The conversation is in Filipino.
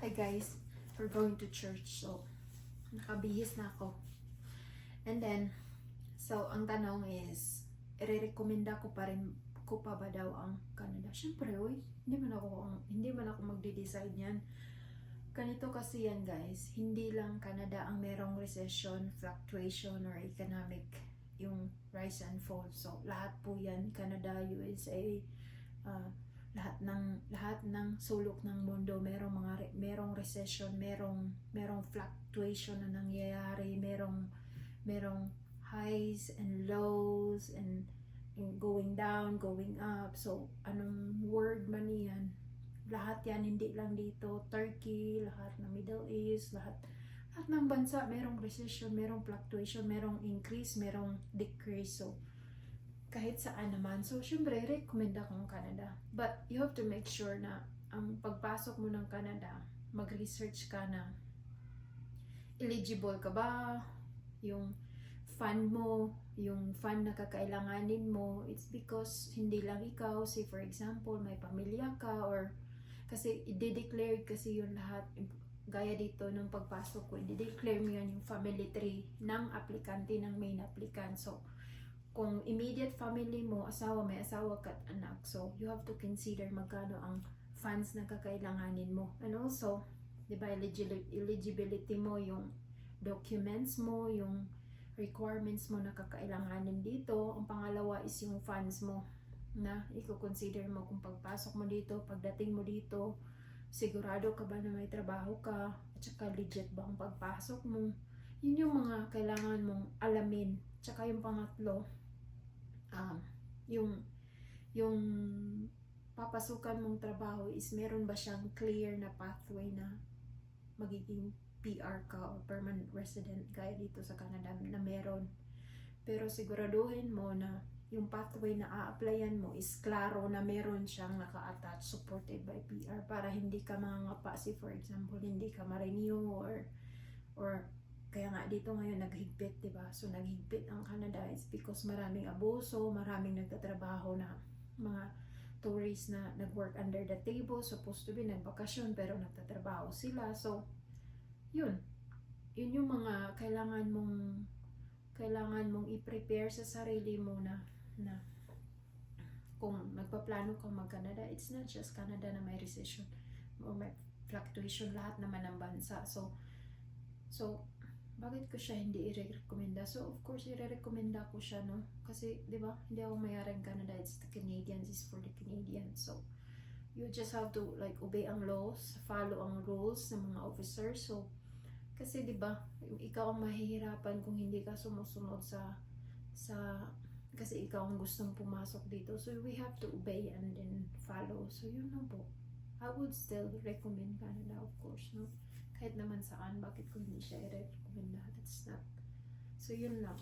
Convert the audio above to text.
Hi guys, we're going to church, so nakabihis na ako. And then, so ang tanong is, i-recommenda ko pa ba daw ang Canada? Syempre, hindi man ako magde-decide yan. Ganito kasi yan guys, hindi lang Canada ang merong recession, fluctuation, or economic, yung rise and fall. So, lahat po yan, Canada, USA, lahat ng sulok ng mundo merong recession, merong fluctuation na nangyayari, merong highs and lows and going down, going up. So anong word man yan, lahat yan, hindi lang dito, Turkey, lahat ng Middle East, lahat ng bansa merong recession, merong fluctuation, merong increase, merong decrease. So kahit saan naman. So, syempre, recommend akong Canada. But, you have to make sure na ang pagpasok mo ng Canada, mag-research ka na eligible ka ba, yung fund mo, yung fund na kakailanganin mo, it's because hindi lang ikaw, say for example, may pamilya ka, or kasi i-declare kasi yun lahat, gaya dito ng pagpasok ko, i-declare mo yan yung family tree ng aplikante, ng main applicant. So, kung immediate family mo, may asawa ka at anak, so you have to consider magkano ang funds na kakailanganin mo. And also, di ba, eligibility mo, yung documents mo, yung requirements mo na kakailanganin dito. Ang pangalawa is yung funds mo na i-consider mo kung pagpasok mo dito, pagdating mo dito, sigurado ka ba na may trabaho ka, at saka legit ba ang pagpasok mo. Yun yung mga kailangan mong alamin. Tsaka yung pangatlo, yung papasukan mong trabaho is meron ba siyang clear na pathway na magiging PR ka o permanent resident gaya dito sa Canada na meron. Pero siguraduhin mo na yung pathway na a-applyan mo is klaro na meron siyang naka-attach, supported by PR, para hindi ka mangangapa, for example, hindi ka ma-renew or kaya nga dito ngayon naghigpit, diba? So naghigpit ang Canada is because maraming abuso, maraming nagtatrabaho na mga tourists na nag-work under the table, supposed to be nagbakasyon pero nagtatrabaho sila. So yun yung mga kailangan mong i-prepare sa sarili mo na kung nagpaplano kang mag-Canada, it's not just Canada na may recession o may fluctuation, lahat naman ng bansa. So bakit ko siya hindi i-recommenda? So, of course, i-recommenda ko siya, no? Kasi, di ba, hindi ako mayaring Canada. It's the Canadians. It's for the Canadians. So, you just have to, like, obey ang laws, follow ang rules ng mga officers. So, kasi, di ba, ikaw ang mahihirapan kung hindi ka sumusunod kasi ikaw ang gustong pumasok dito. So, we have to obey and then follow. So, yun na po. I would still recommend Canada, of course, no? Kahit naman saan, bakit ko hindi siya i-recommenda? That's not. So, yun lang.